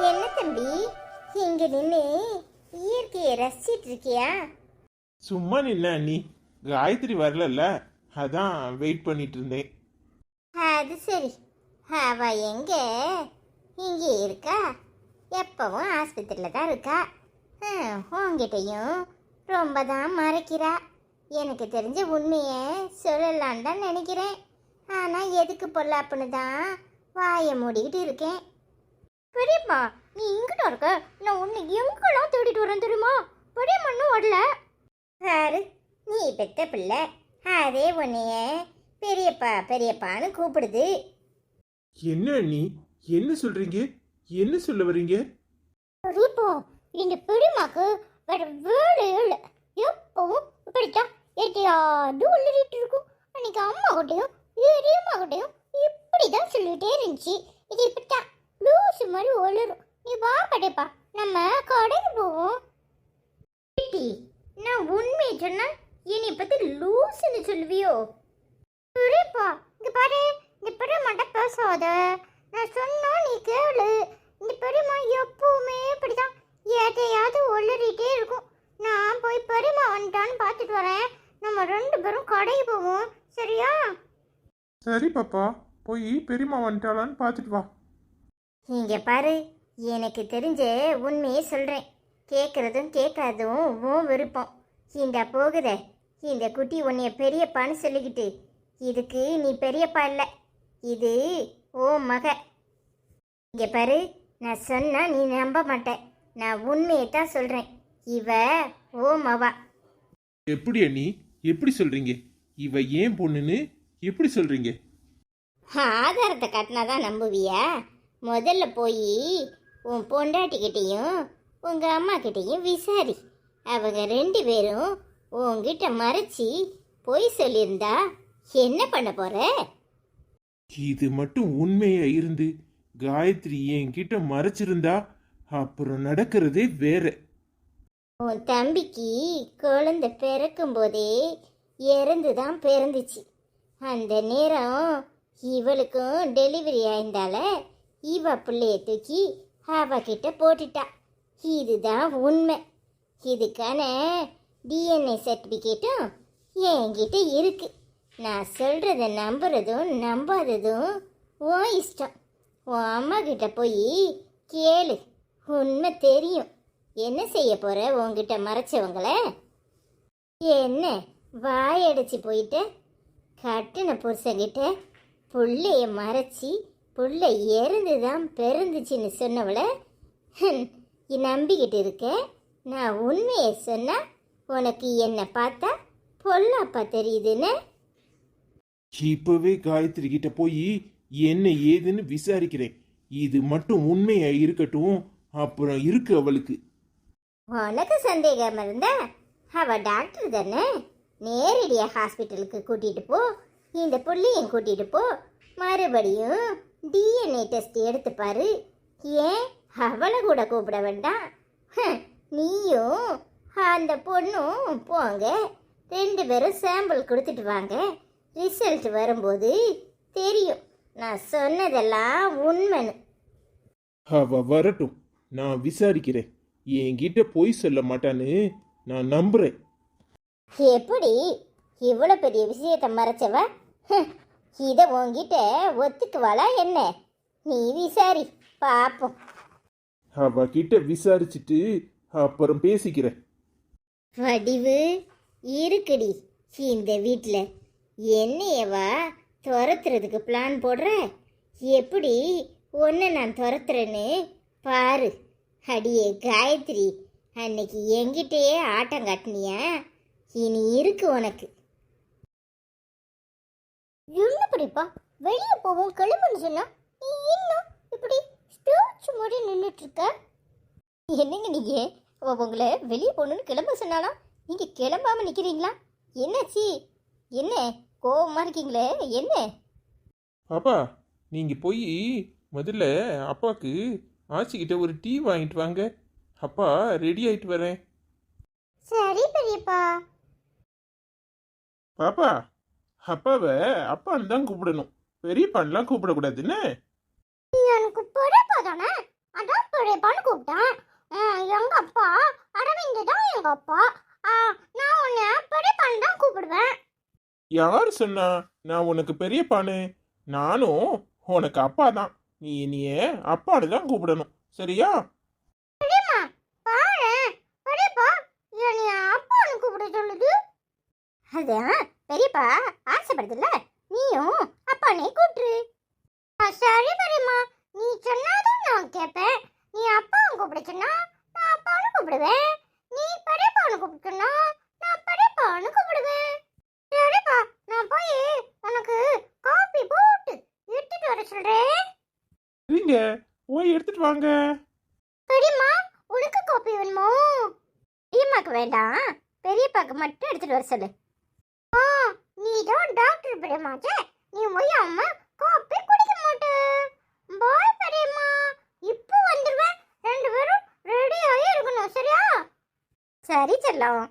என்ன தம்பி இங்க நின்று இயற்கையை ரசிச்சிட்டு இருக்கியா? சும்மா நின்ன அண்ணி, காயத்ரி வரலல்ல, அதான் வெயிட் பண்ணிட்டு இருந்தேன். அது சரி, அவ எங்க? இங்கே இருக்கா? எப்பவும் ஆஸ்பத்திரியில் தான் இருக்கா. உங்ககிட்டையும் ரொம்ப தான் மறைக்கிறா. எனக்கு தெரிஞ்ச உண்மையை சொல்லலான்னு தான் நினைக்கிறேன். ஆனால் எதுக்கு பொல்லாப்புன்னு தான் வாயை மூடிக்கிட்டு இருக்கேன். பெரியம்மா, நீ இங்கிட்ட இருக்க, நான் உன்னை எங்கெல்லாம் தேடிட்டு வரேன் தெரியுமா? பெரியம்மான்னு வரல. யாரு நீ? பெத்த பிள்ளை, அதே உன்னைய பெரியப்பா பெரியப்பான்னு கூப்பிடுது. என்ன அண்ணி, என்ன சொல்றீங்க? என்ன சொல்ல வர்றீங்க? பெரியப்பா, இந்த பெரியம்மாக்கு வேற வேலை இல்லை. எப்பவும் இப்படித்தான் எதையாவது உள்ளிட்டு இருக்கும். அன்னைக்கு அம்மா கிட்டையும் பெரியம்மா கிட்டையும் இப்படிதான் சொல்லிட்டே இருந்துச்சு. இது இப்படித்தான் லூசு மாதிரி ஒளிரும். நீ வா பெரியப்பா, நம்ம கடைக்கு போவோம். நான் உண்மையை சொன்னா என்னை பத்தி லூசுன்னு சொல்லுவியோ? பெரியப்பா, இங்க பாரு, இந்த பெரியம்மாட்ட பேசாத. நான் சொன்னா நீ கேளு. இந்த பெரியம்மா எப்பவுமே இப்படிதான் எதையாவது ஒளிரிட்டே இருக்கும். நான் போய் பெரியம்மா வந்துட்டான்னு பார்த்துட்டு வரேன். நம்ம 2 பேரும் கடைக்கு போவோம், சரியா? சரி பாப்பா, போய் பெரியம்மா வந்துட்டாளான்னு பார்த்துட்டு வா. இங்க பாரு, எனக்கு தெரிஞ்ச உண்மையே சொல்றேன். கேட்கறதும் கேட்காதும் உன் விருப்பம். இந்த போகுதே இந்த குட்டி உன்னைய பெரியப்பான்னு சொல்லிக்கிட்டு, இதுக்கு நீ பெரியப்பா இல்லை, இது ஓ மக. இங்க பாரு, நான் சொன்னா நீ நம்ப மாட்டேன். நான் உண்மையை தான் சொல்றேன். இவ ஓ மவா. எப்படி அண்ணி, எப்படி சொல்றீங்க? இவ ஏன் பொண்ணுன்னு எப்படி சொல்றீங்க? ஆதாரத்தை காட்டினாதான் நம்புவியா? முதல்ல போய் உன் பொண்டாட்டிக்கிட்டையும் உங்க அம்மா கிட்டையும் விசாரி. அவங்க 2 பேரும் உன்கிட்ட மறைச்சி பொய் சொல்லியிருந்தா என்ன பண்ண போற? இது மட்டும் உண்மையா இருந்து காயத்ரி என்கிட்ட மறைச்சிருந்தா அப்புறம் நடக்கிறதே வேற. உன் தம்பிக்கு குழந்தை பிறக்கும் போதே இறந்து தான் பிறந்துச்சு. அந்த நேரம் இவளுக்கும் டெலிவரி ஆயிருந்தால இவ பிள்ளைய தூக்கி அவகிட்ட போட்டுட்டா. இதுதான் உண்மை. இதுக்கான டிஎன்ஏ சர்டிஃபிகேட்டும் என்கிட்ட இருக்கு. நான் சொல்றத நம்புறதும் நம்பாததும் உன் இஷ்டம். உன் அம்மா கிட்ட போய் கேளு, உண்மை தெரியும். என்ன செய்ய போற உன்கிட்ட மறைச்சவங்கள? என்ன வாயடைச்சு போயிட்ட? கட்டின புருஷங்கிட்ட புள்ளைய மறைச்சி புள்ள இறந்துதான் பிறந்துச்சுன்னு சொன்னவள நம்பிக்கிட்டு இருக்க. நான் உண்மையை சொன்னா உனக்கு என்ன பார்த்தா பொல்லாப்பா தெரியுதுன்னு? இப்பவே காயத்ரி கிட்ட போய் என்ன ஏதுன்னு விசாரிக்கிறேன். இது மட்டும் உண்மையா இருக்கட்டும், அப்புறம் இருக்கு அவளுக்கு. உனக்கு சந்தேகம் இருந்தா அவ டாக்டர் தானே, நேரடியா ஹாஸ்பிட்டலுக்கு கூட்டிட்டு போ. இந்த புள்ளையும் கூட்டிட்டு போ. மறுபடியும் டிஎன்ஏ டெஸ்ட் எடுத்து பாரு. ஏன் அவளை கூட கூப்பிட வேண்டாம்? நீயும் அந்த பொண்ணும் போங்க, 2 பேரும் சாம்பிள் கொடுத்துட்டு வாங்க. ரிசல்ட் வரும்போது தெரியும் நான் சொன்னதெல்லாம் உண்மைன்னு. அவ வரட்டும், நான் விசாரிக்கிறேன். என்கிட்ட பொய் சொல்ல மாட்டான்னு நான் நம்புறேன். எப்படி இவ்வளோ பெரிய விஷயத்தை மறைச்சவ இதை உன்கிட்ட ஒத்துக்குவாளா என்ன? நீ விசாரி பாப்போம். அவ கிட்ட விசாரிச்சுட்டு அப்புறம் பேசிக்கிறேன். வடிவு இருக்குடி இந்த வீட்டில். என்னையவா துரத்துறதுக்கு பிளான் போடுற? எப்படி ஒன்று நான் துரத்துறேன்னு பாரு. அடியே காயத்ரி, அன்னைக்கு என்கிட்டயே ஆட்டம் காட்டினியா? இனி இருக்கு உனக்கு. என்ன படிப்பா, வெளியே போவோம் கிளம்புன்னு சொன்னா நீ இன்னும் இப்படி ஸ்டோச்சு மாதிரி நின்றுட்டு இருக்க. என்னங்க நீங்க? உங்களை வெளியே போகணுன்னு கிளம்ப சொன்னாலாம், நீங்க கிளம்பாம நிக்கிறீங்களா? என்னாச்சு? என்ன கோவமா இருக்கீங்களே? என்ன? பாப்பா, நீங்க போய் முதல்ல அப்பாவுக்கு ஆச்சிக்கிட்ட ஒரு டீ வாங்கிட்டு வாங்க. அப்பா ரெடி ஆயிட்டு வரேன். சரி பெரியப்பா. பாப்பா, அப்பாவை அப்பான்னு தான் கூப்பிடணும், பெரியப்பான்லாம் கூப்பிடக்கூடாதுன்னு. எனக்கு பெரியப்பா தானே, அதான் பெரியப்பா. பெரியப்பான்னு கூப்பிட்டேன். எங்க அப்பா அரவிந்த் தான் எங்க அப்பா. நான் உன்னை பெரியப்பான்னு தான் கூப்பிடுவேன். யார் சொன்னா நான் உனக்கு பெரியப்பானு? நானும் உனக்கு அப்பா தான். நீ என்னைய அப்பான்னு தான் கூப்பிடணும், சரியா? பெரியம்மா பாரு, பெரியப்பா என்னைய அப்பான்னு கூப்பிட சொல்லுது. அதான் பெரியப்பா ஆசைப்படுதுல்ல, நீயும் அப்பானே கூப்பிட்டுரு. சரி பெரியம்மா, நீ சொன்னாதான் நான் கேட்பேன். நீ அப்பாவும் கூப்பிட சொன்னா நான் அப்பான்னு கூப்பிடுவேன். நீ பெரியப்பான்னு கூப்பிட்டனா நான் பெரியப்பான்னு கூப்பிடுவேன். சரிப்பா, நான் போய் உனக்கு காபி போட்டு எடுத்துட்டு வர சொல்றேன். சரிங்க, போய் எடுத்துட்டு வாங்க. பெரியம்மா உனக்கு காபி வேணுமோ? பெரியம்மாக்கு வேண்டாம், பெரியப்பாக்கு மட்டும் எடுத்துட்டு வர சொல்லு. நீ தான் டாக்டர் பெரியம்மாச்சே, நீ போய் அம்மா காபி குடிக்க மாட்டே. பாய் பெரியம்மா, இப்போ வந்துருவேன். ரெண்டு பேரும் ரெடியாகி இருக்கணும், சரியா? சரி செல்லம்.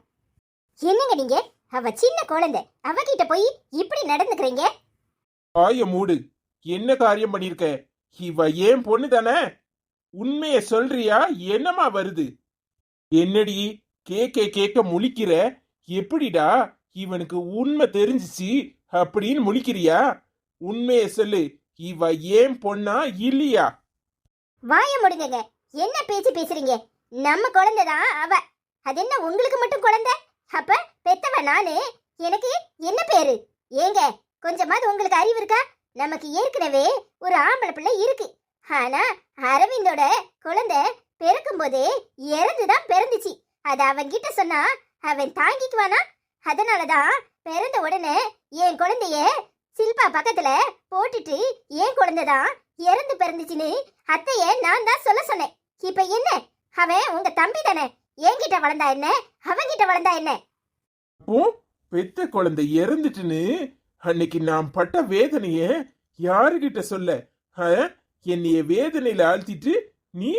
என்னங்க நீங்க, அவ சின்ன குழந்தை, அவகிட்ட போய் இப்படி நடந்துக்கிறீங்க? ஆய மூடு. என்ன காரியம் பண்ணிருக்க? இவ ஏன் பொண்ணு தானே? உண்மைய சொல்றியா? என்னமா வருது? என்னடி கேக்க கேக்க முழிக்கிற? எப்படிடா இவனுக்கு உண்மை தெரிஞ்சிச்சு அப்படின்னு முழிக்கிறியா? உண்மைய சொல்லு, இவ ஏன் பொண்ணா இல்லையா? வாய முடிங்க. என்ன பேச்சு பேசுறீங்க? நம்ம குழந்தை தான் அவ. அது என்ன உங்களுக்கு மட்டும் குழந்தை? அப்ப பெத்தவ நானு. எனக்கு என்ன பேரு? ஏங்க கொஞ்சமாவது உங்களுக்கு அறிவு இருக்கா? நமக்கு ஏற்கனவே ஒரு ஆம்பளை பிள்ளை இருக்கு. ஆனா அரவிந்தோட குழந்தை பிறக்கும் போதே இறந்துதான் பிறந்துச்சு. அது அவன் கிட்ட சொன்னா அவன் தாங்கிக்குவானா? அதனாலதான் பிறந்த உடனே என் குழந்தைய சில்பா பக்கத்துல போட்டுட்டு என் குழந்தைதான் இறந்து பிறந்துச்சுன்னு அத்தைய நான் தான் சொல்ல சொன்னேன். இப்ப என்ன, அவன் உங்க தம்பி தானே. என்கிட்ட வளர்ந்தா என்ன, அவன்கிட்ட வளர்ந்தா என்ன? அப்போ பெத்த குழந்தை இறந்துட்டுன்னு அன்னைக்கு நான் பட்ட வேதனைய யாருகிட்ட சொல்ல? என்னைய வேதனையில ஆழ்த்திட்டு நீ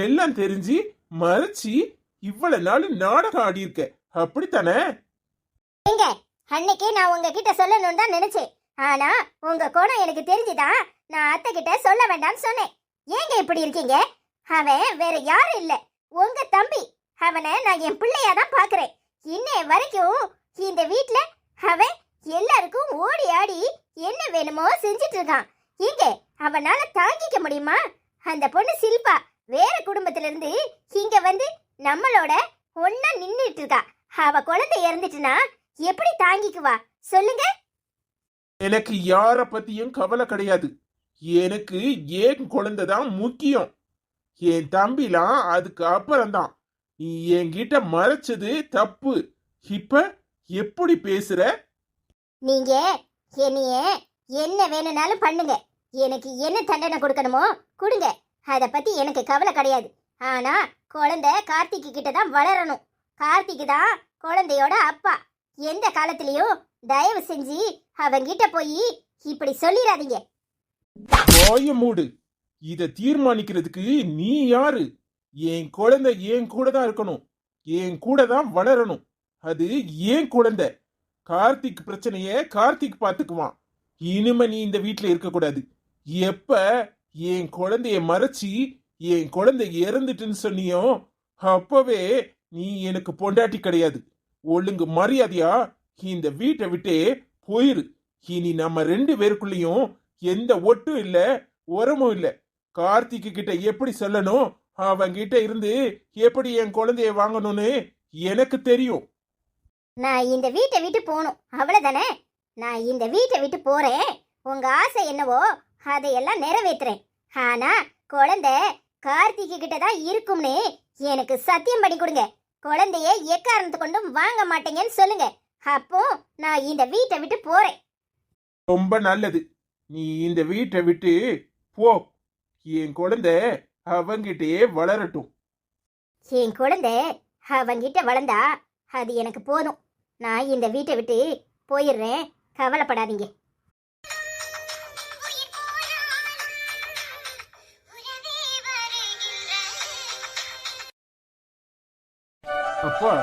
எல்லாம் தெரிஞ்சு மறைச்சி இவ்வளவு நாள் நாடகம் ஆடி இருக்க, அப்படித்தானே? எங்க அன்னைக்கே நான் உங்ககிட்ட சொல்லணும்னு தான் நினைச்சேன். ஆனா உங்க குணம் எனக்கு தெரிஞ்சுதான் நான் அத்தை கிட்ட சொல்ல வேண்டாம்னு சொன்னேன். ஏங்க இப்படி இருக்கீங்க? அவன் வேற யாரும் இல்ல, உங்க தம்பி. அவனை நான் என் பிள்ளையா தான் பாக்குறேன். இன்னைய வரைக்கும் இந்த வீட்ல அவன் எல்லாருக்கும் ஓடி ஆடி என்ன வேணுமோ செஞ்சிட்டு இருக்கான். இங்க அவனால தாங்கிக்க முடியுமா? அந்த பொண்ணு சில்பா வேற குடும்பத்துல இருந்து இங்க வந்து நம்மளோட ஒன்னா நின்னுட்டு இருக்கா. அவ குழந்தை இறந்துட்டுனா எப்படி தாங்கிக்குவா சொல்லுங்க? எனக்கு யார பத்தியும் கவலை கிடையாது. எனக்கு ஏன் குழந்தை தான் முக்கியம். என் தம்பிலாம் அதுக்கு அப்புறம்தான். நீ என்கிட்ட மறைச்சது தப்பு. இப்ப எப்படி பேசுற? நீங்க என்னைய என்ன வேணும்னாலும் பண்ணுங்க. எனக்கு என்ன தண்டனை கொடுக்கணுமோ கொடுங்க. அத பத்தி எனக்கு கவலை கிடையாது. ஆனா குழந்தை கார்த்திக் கிட்ட தான் வளரணும். கார்த்திக் தான் குழந்தையோட அப்பா. எந்த காலத்திலயும் தயவு செஞ்சு அவங்கிட்ட போய் இப்படி சொல்லிடாதீங்க. வாய மூடு. இத தீர்மானிக்கிறதுக்கு நீ யாரு? என் குழந்தை என் கூட தான் இருக்கணும், என் கூட தான் வளரணும். அது ஏன் குழந்தை. கார்த்திக் பிரச்சனைய கார்த்திக் பார்த்துக்குவான். இனிமே நீ இந்த வீட்டுல இருக்க கூடாது. எப்ப என் குழந்தைய மறைச்சி என் குழந்தை இறந்துட்டுன்னு சொன்னியோ அப்பவே நீ எனக்கு பொண்டாட்டி கிடையாது. ஒழுங்கு மரியாதையா இந்த வீட்டை விட்டே போயிரு. இனி நம்ம ரெண்டு பேருக்குள்ளயும் எந்த ஒட்டும் இல்ல, உரமும் இல்ல. கார்த்திக் கிட்ட எப்படி சொல்லணும், அவங்கிட்ட இருந்து எப்படி என் குழந்தைய வாங்கணும்னு எனக்கு தெரியும். நான் இந்த வீட்டை விட்டு போகணும், அவ்வளவுதானே? நான் இந்த வீட்டை விட்டு போறேன். உங்க ஆசை என்னவோ அதையெல்லாம் நிறைவேற்றுறேன். ஆனா குழந்தை கார்த்திக் கிட்ட தான் இருக்கும்னு எனக்கு சத்தியம் பண்ணி கொடுங்க. குழந்தைய எக்காரணத்து கொண்டும் வாங்க மாட்டேங்கன்னு சொல்லுங்க. அப்போ நான் இந்த வீட்டை விட்டு போறேன். ரொம்ப நல்லது. நீ இந்த வீட்டை விட்டு போ. என் குழந்தை அவங்கிட்டயே வளரட்டும். என் குழந்தை அவங்கிட்ட வளர்ந்தா அது எனக்கு போதும். நான் இந்த வீட்டை விட்டு போயிடுறேன், கவலைப்படாதீங்க. அப்பா,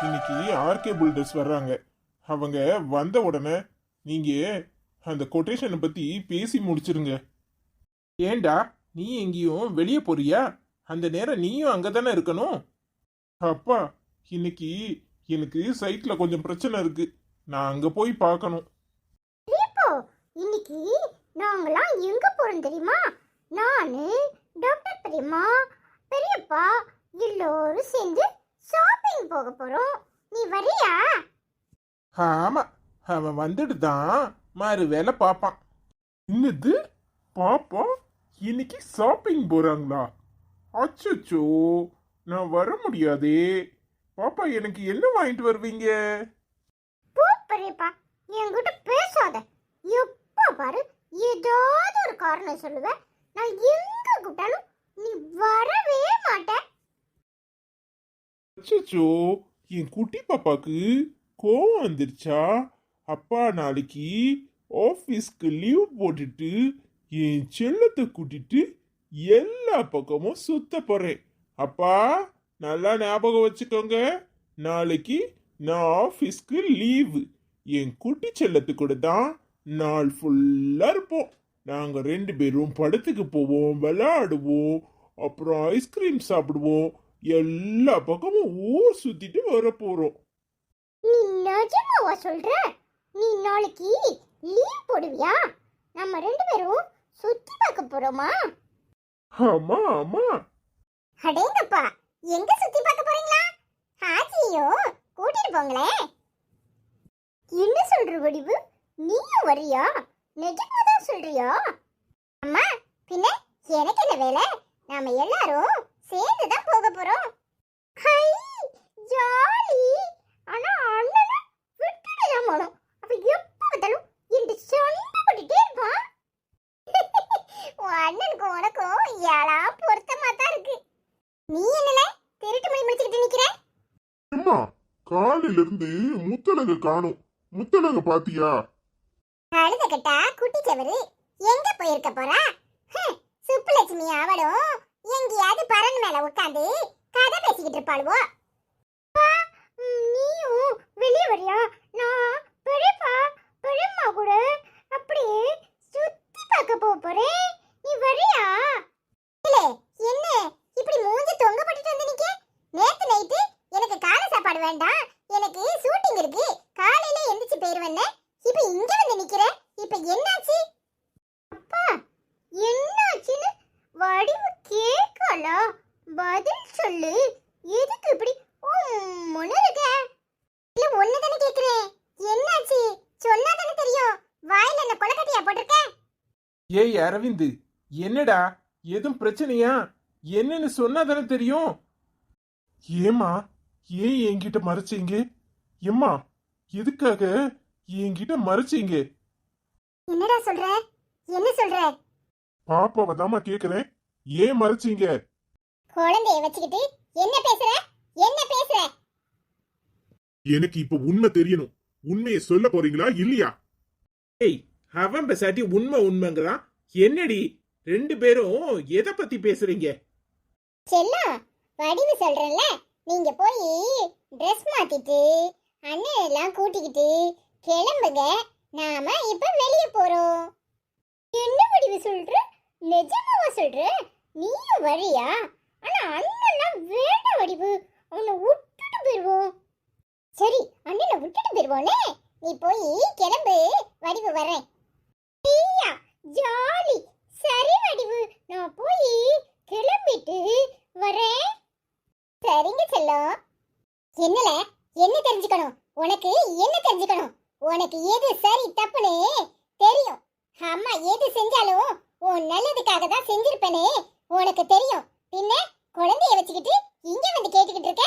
இன்னைக்கு ஆர்கே பில்டர்ஸ் வர்றாங்க. அவங்க வந்த உடனே நீங்க அந்த கொட்டேஷனை பத்தி பேசி முடிச்சிருங்க. ஏண்டா நீ எங்கேயும் வெளியே போறியா? அந்த நேரம் நீயும் அங்கதானே இருக்கணும். அப்பா, இன்னைக்கு எனக்கு சைட்ல கொஞ்சம் பிரச்சனை இருக்கு. நான் அங்க போய் பார்க்கணும். இப்போ இன்னைக்கு நாங்களாம் எங்க போறோம் தெரியுமா? நானு, டாக்டர் பெரியம்மா, பெரியப்பா எல்லோரும் சேர்ந்து ஷாப்பிங் போக போறோம். நீ வரியா? ஆமா, அவன் வந்துட்டு தான் மறு வேலை பார்ப்பான். இன்னது பாப்பா இன்னைக்கு ஷாப்பிங் போறாங்களா? அச்சோ, நான் வர முடியாதே. பாப்பா எனக்கு என்ன வாங்கிட்டு வருவீங்க? போ பெரியப்பா, என்கிட்ட பேசாத. எப்ப பாரு ஏதாவது ஒரு காரணம் சொல்லுவ. நான் எங்க கூப்பிட்டாலும் நீ வரவே மாட்ட. அச்சோ, என் குட்டி பாப்பாக்கு கோவம் வந்துருச்சா? அப்பா நாளைக்கு ஆபீஸ்க்கு லீவ் போட்டுட்டு என் செல்லத்தை கூட்டிட்டு எல்லா பக்கமும் சுத்த போறேன். அப்பா நல்லா ஞாபகம் வச்சுக்கோங்க, நாளைக்கு நான் ஆபீஸ்க்கு லீவு. என் குட்டி செல்லத்து கூட தான் நாள் ஃபுல்லா இருப்போம். நாங்க 2 பேரும் படத்துக்கு போவோம், விளையாடுவோம், அப்புறம் ஐஸ்கிரீம் சாப்பிடுவோம். எல்லா பக்கமும் ஊர் சுத்திட்டு வர போறோம். நீ நிஜமாவா சொல்ற? நீ நாளைக்கு லீவ் போடுவியா? நம்ம 2 பேரும் சுத்தி பார்க்க போறோமா? ஆமா ஆமா. அடேங்கப்பா, எங்க சுத்தி பார்க்க போறீங்களா? ஆச்சியோ கூட்டிட்டு போங்களே. என்ன சொல்ற வடிவு? நீயும் வரியா? நிஜமாதான் சொல்றியா? அம்மா, பின்ன எனக்கு என்ன வேலை? நாம எல்லாரும் சேர்ந்து தான் போக போறோம். High, jolly. ஆனா அண்ணனை விட்டுட்டு தான் போனோம். அப்ப எப்ப பார்த்தாலும் இந்த சண்டை போட்டுட்டே இருப்பான். உன் அண்ணனுக்கும் உனக்கும் ஏழா பொருத்தமா தான் இருக்கு. நீ என்னல திருட்டு மணி முடிச்சுக்கிட்டு நிக்கிற? அம்மா, காலையில இருந்து முத்தழக காணோம். முத்தழக பாத்தியா? அழுத கட்டா குட்டி செவரு எங்க போயிருக்க போறா? சுப்புலட்சுமி அவளும் எங்கேயாவது பறன் மேல உட்காந்து கதை பேசிக்கிட்டு இருப்பாளுவோ. நீயும் வெளியே வரியா? நான் பெரியப்பா பெரியம்மா கூட அப்படியே சுத்தி பார்க்க போறேன். நீ வரியா? இல்ல, என்ன இப்படி மூஞ்சி தொங்க போட்டுட்டு வந்து நிக்க? நேத்து நைட்டு எனக்கு காலை சாப்பாடு வேண்டாம், எனக்கு ஷூட்டிங் இருக்கு, காலையில எந்திரிச்சு போயிருவேன்னு இப்ப இங்க வந்து நிக்கிற. இப்ப என்னாச்சு? அப்பா, என்னாச்சுன்னு வடிவு கேட்கல. பதில் சொல்லு. எதுக்கு இப்படி உம்முன்னு இருக்க? இல்ல ஒண்ணுதானே கேக்குறேன். என்னாச்சு சொன்னா தானே தெரியும். வாயில என்ன கொலக்கட்டியா போட்டிருக்க? ஏய் அரவிந்த், என்னடா எதுவும் பிரச்சனையா? என்னன்னு சொன்னா தானே தெரியும். ஏமா, ஏன் என்கிட்ட மறைச்சீங்க? எம்மா, எதுக்காக என்கிட்ட மறைச்சீங்க? என்னடா சொல்ற? என்ன சொல்ற? பாப்பாவை தாமா கேக்குறேன், ஏன் மறைச்சீங்க? குழந்தைய வச்சுக்கிட்டு என்ன பேசுற? என்ன பேசுற? எனக்கு இப்ப உண்மை தெரியணும். உண்மையை சொல்ல போறீங்களா இல்லையா? ஏய், அவன் பேசாட்டி உண்மைங்கிறான். என்னடி 2 பேரும் எதை பத்தி பேசுறீங்க? செல்லம், வடிவு சொல்றேன்ல, நீங்க போய் ட்ரெஸ் மாத்திட்டு அண்ணன் எல்லாம் கூட்டிக்கிட்டு கிளம்புங்க. நாம இப்ப வெளிய போறோம். என்ன வடிவு சொல்ற? நிஜமாவா சொல்ற? நீயும் வரியா? ஆனா அண்ணன் வேண்டாம் வடிவு, அவனை விட்டுட்டு போயிருவோம். சரி, அண்ணனை விட்டுட்டு போயிருவோனே. நீ போய் கிளம்பு, வடிவு வரேன். ஐயா, ஜாலி. சரி வடிவு, நான் போய் கிளம்பிட்டு வரேன். சரிங்க செல்லம். என்னல, என்ன தெரிஞ்சுக்கணும்? உனக்கு என்ன தெரிஞ்சுக்கணும்? உனக்கு எது சரி தப்புன்னு தெரியும். அம்மா எது செஞ்சாலும் உன் நல்லதுக்காக தான் செஞ்சிருப்பேனே உனக்கு தெரியும். பின்ன குழந்தைய வச்சுக்கிட்டு இங்க வந்து கேட்டுக்கிட்டு இருக்க?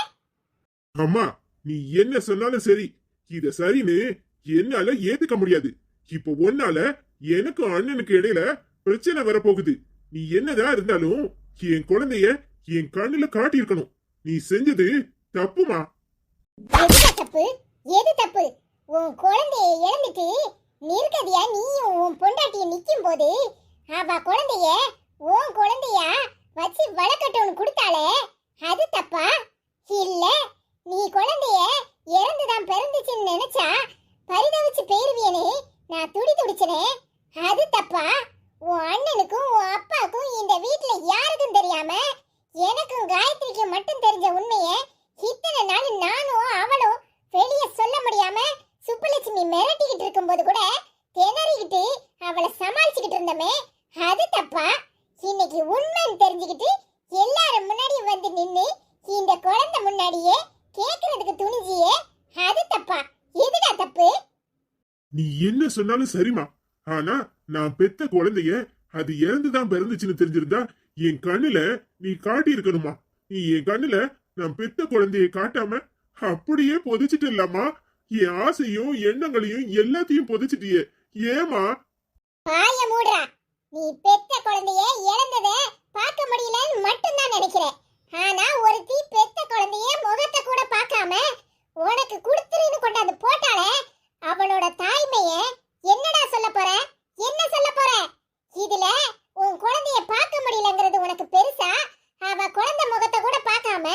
அம்மா, நீ என்ன சொன்னாலும் சரி, இத சரின்னு என்னால ஏத்துக்க முடியாது. இப்போ ஒன்னால எனக்கும் அண்ணனுக்கு இடையில பிரச்சனை வரப்போகுது. நீ என்னதான் இருந்தாலும் என் குழந்தைய என் கண்ணுல காட்டியிருக்கணும். நீ செஞ்சது தப்புமா. எது தப்பு? எது தப்பு? உன் குழந்தைய இழந்துட்டு நிற்கதியா நீயும் உன் பொண்டாட்டிய நிக்கும் போது அவ குழந்தைய உன் குழந்தையா வச்சு வளர்க்கட்டும்னு கொடுத்தாலே அது தப்பா? இல்ல, நீ குழந்தைய இறந்துதான் பிறந்துச்சுன்னு நினைச்சா பரிதவிச்சு போயிருவியனே நான் துடிச்சனே, அது தப்பா? உன் அண்ணனுக்கும் உன் அப்பாவுக்கும் இந்த வீட்டுல யாருக்கும் தெரியாம எனக்கும் காயத்ரிக்கு மட்டும் தெரிஞ்ச உண்மையை இத்தனை நாள் நானும் அவளும் வெளியே சொல்ல முடியாம சுப்புலட்சுமி மிரட்டிக்கிட்டு இருக்கும்போது கூட திணறிக்கிட்டு அவளை சமாளிச்சுக்கிட்டு இருந்தமே, அது தப்பா? இன்னைக்கு உண்மைன்னு தெரிஞ்சுக்கிட்டு எல்லாரும் முன்னாடி வந்து நின்னு இந்த குழந்தை முன்னாடியே கேக்குறதுக்கு துணிஞ்சியே, அது தப்பா? எதுடா தப்பு? நீ என்ன சொன்னாலும் சரிமா. ஆனா நான் பெத்த குழந்தைய அது இறந்துதான் பிறந்துச்சுன்னு தெரிஞ்சிருந்தா என் கண்ணுல நீ காட்டி இருக்கணுமா? நீ என் கண்ணுல நான் பெத்த குழந்தைய காட்டாம அப்படியே புதைச்சிட்டு இல்லாமா? என் ஆசையும் எண்ணங்களையும் எல்லாத்தையும் புதைச்சிட்டியே, ஏமா? வாய மூடுறா. நீ பெத்த குழந்தைய இழந்தத பார்க்க முடியலன்னு மட்டும்தான் நினைக்கிறேன். ஆனா ஒருத்தி பெத்த குழந்தைய முகத்தை கூட பார்க்காம உனக்கு கொடுத்துருன்னு கொண்டாந்து போட்டாலே அவளோட தாய்மைய என்னடா சொல்ல போற? என்ன சொல்ல போற? இதுல உன் குழந்தைய பார்க்க முடியலங்கிறது உனக்கு பெருசா? அவ குழந்தை முகத்தை கூட பார்க்காம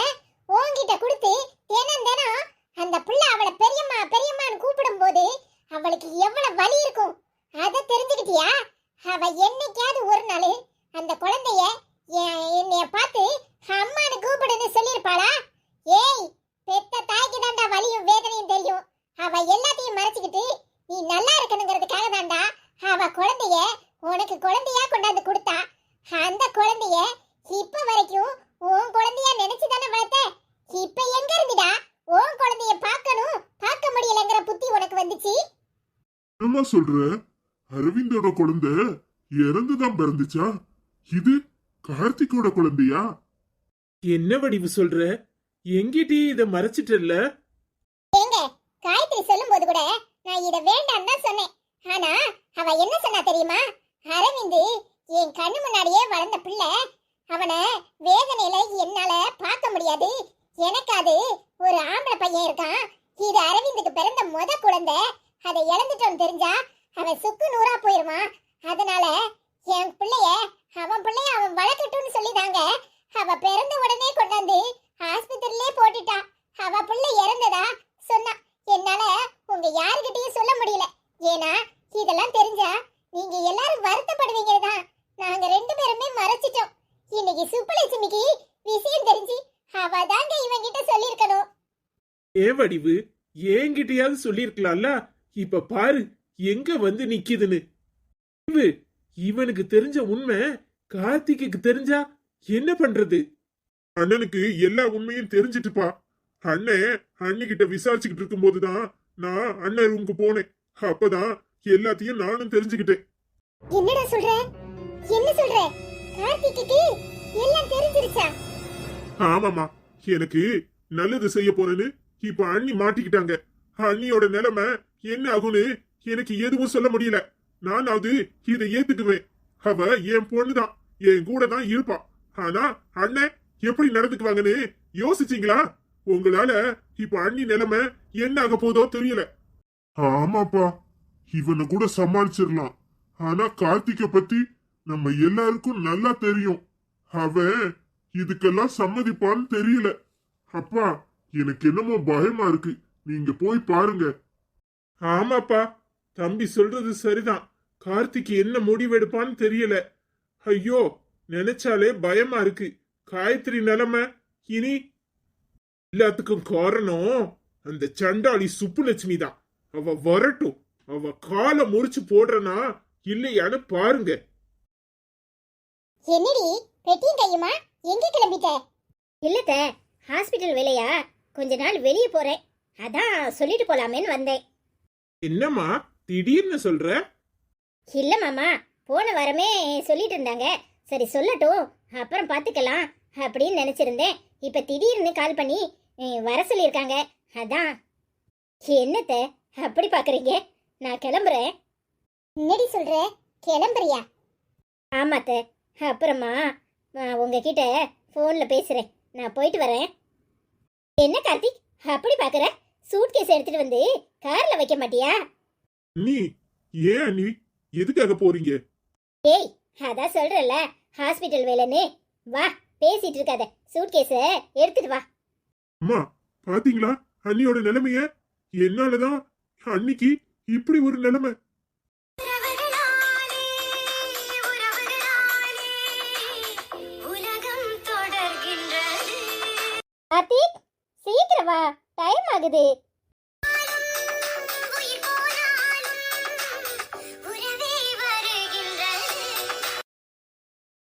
உன்கிட்ட கொடுத்து தினம் தினம் அந்த பிள்ளை அவளை பெரியம்மா பெரியம்மான்னு கூப்பிடும் போது அவளுக்கு எவ்வளவு வலி இருக்கும் அதை தெரிஞ்சுக்கிட்டியா? அவ என்னைக்காவது ஒரு நாள் அந்த குழந்தைய என்னைய பார்த்து அம்மான்னு கூப்பிடுன்னு சொல்லியிருப்பாளா? ஏய், பெத்த தாய்க்கு தாண்டா வலியும் வேதனையும் தெரியும். அவ எல்லாத்தையும் மறைச்சுக்கிட்டு நீ நல்லா இருக்கணுங்கிறதுக்காக தாண்டா அவ குழந்தைய உனக்கு குழந்தையா கொண்டாந்து கொடுத்தா. அந்த குழந்தைய இப்ப வரைக்கும் உன் குழந்தையா நினைச்சுதானே வளர்த்த. இப்ப எங்க இருந்துடா உன் குழந்தைய பார்க்கணும் பார்க்க முடியலங்கிற புத்தி உனக்கு வந்துச்சு? என்னமா சொல்ற? அரவிந்தோட குழந்தை இறந்துதான் பிறந்துச்சா? இது கார்த்திகோட குழந்தையா? என்ன வடிவு சொல்ற? எங்கிட்டயே இத மறைச்சிட்டல்ல? ஏங்க, காயத்ரி சொல்லும்போது கூட நான் இத வேண்டாம்னு தான் சொன்னேன். ஆனா அவ என்ன சொன்னா தெரியுமா? அரவிந்த் என் கண்ணு முன்னாடியே வளர்ந்த பிள்ளை, அவனை வேதனையில என்னால பார்க்க முடியாது. எனக்கு அது ஒரு ஆம்பளை பையன் இருக்கான். இது அரவிந்துக்கு பிறந்த முத குழந்தை. அதை இழந்துட்டோம் தெரிஞ்சா அவன் சுக்கு நூறா போயிருவான். அதனால என் பிள்ளைய அவன் வளர்க்கட்டும்னு சொல்லிதாங்க அவ பிறந்த உடனே கொண்டாந்து ஆஸ்பத்திரியிலே போட்டுட்டா. அவ பிள்ளை இறந்ததா சொன்னா. என்னால உங்க யாருகிட்டயும் சொல்ல முடியல. ஏன்னா இதெல்லாம் தெரிஞ்சா நீங்க எல்லாரும் வருத்தப்படுவீங்கதான் நாங்க ரெண்டு பேருமே மறைச்சிட்டோம். இன்னைக்கு சுப்புலட்சுமிக்கு விஷயம் தெரிஞ்சு அவ தாங்க இவங்கிட்ட சொல்லிருக்கணும். ஏ வடிவு, என்கிட்டயாவது சொல்லிருக்கலாம்ல? இப்ப பாரு எங்க வந்து நிக்குதுன்னு. இவனுக்கு தெரிஞ்ச உண்மை கார்த்திக்கு தெரிஞ்சா என்ன பண்றது? அண்ணனுக்கு எல்லா உண்மையும் தெரிஞ்சிட்டுப்பா. அண்ணன் அண்ணிக்கிட்ட விசாரிச்சுக்கிட்டு இருக்கும் போதுதான் நான் அண்ணன் ரூமுக்கு போனேன். அப்பதான் எல்லாத்தையும் நானும் தெரிஞ்சுக்கிட்டேன். என்னடா சொல்ற? என்ன சொல்ற? கார்த்திக்கு எல்லாம் தெரிஞ்சிருச்சா? ஆமாமா, எனக்கு நல்லது செய்ய போறேன்னு இப்ப அண்ணி மாட்டிக்கிட்டாங்க. அண்ணியோட நிலைமை என்ன ஆகும்னு எனக்கு எதுவும் சொல்ல முடியல. நானாவது இதை ஏத்துக்குவேன். அவ என் பொண்ணுதான், என் கூட தான் இருப்பா. ஆனா அண்ணன் எப்படி நடந்துக்குவாங்கன்னு யோசிச்சீங்களா? உங்களால இப்ப அண்ணி நிலைமை என்ன ஆக போதோ தெரியல. ஆமாப்பா, இவனை கூட சமாளிச்சிடலாம். ஆனா கார்த்திக பத்தி நம்ம எல்லாருக்கும் நல்லா தெரியும். அவன் இதுக்கெல்லாம் சம்மதிப்பான்னு தெரியல. அப்பா, எனக்கு என்னமோ பயமா இருக்கு. நீங்க போய் பாருங்க. ஆமாப்பா, தம்பி சொல்றது சரிதான். கார்த்திக் என்ன முடிவெடுப்பான்னு தெரியல. ஐயோ, நினைச்சாலே பயமா இருக்கு. காயத்ரி நிலைமை இனி. எல்லாத்துக்கும் காரணம் அந்த சண்டாளி சுப்புலட்சுமி தான். அவ வரட்டும், அவ காலை முறிச்சு போடுறனா இல்லையான்னு பாருங்க. என்னடி பெட்டியும் கையுமா எங்க கிளம்பிட்ட? இல்லத்த, ஹாஸ்பிடல் வேலையா, கொஞ்ச நாள் வெளியே போறேன். அதான் சொல்லிட்டு போலாமேன்னு வந்தேன். என்னம்மா திடீர்னு சொல்ற? இல்ல மாமா, போன வாரமே சொல்லிட்டு இருந்தாங்க. சரி சொல்லட்டும், அப்புறம் பாத்துக்கலாம் அப்படின்னு நினைச்சிருந்தேன். இப்ப திடீர்னு கால் பண்ணி வர சொல்லியிருக்காங்க. அதான். என்னத்த அப்படி பாக்குறீங்க? நான் கிளம்புறேன். என்னடி சொல்ற? கிளம்புறியா? ஆமாத்த, அப்புறமா உங்ககிட்ட போன்ல பேசுறேன். நான் போயிட்டு வரேன். என்ன கார்த்திக் அப்படி பாக்குற? சூட்கேஸ் எடுத்துட்டு வந்து கார்ல வைக்க மாட்டியா? நீ ஏன் அண்ணி எதுக்காக போறீங்க? ஏய், அதான் சொல்றல ஹாஸ்பிடல் வேலைன்னு. வா, பேசிட்டு இருக்காத, சூட்கேஸ எடுத்துட்டு வா. அம்மா, பாத்தீங்களா அண்ணியோட நிலைமைய? என்னாலதான் அன்னிக்கு இப்படி ஒரு நிலைமை. உலகம் தொடர்கிறது. வா, டைம் ஆகுது.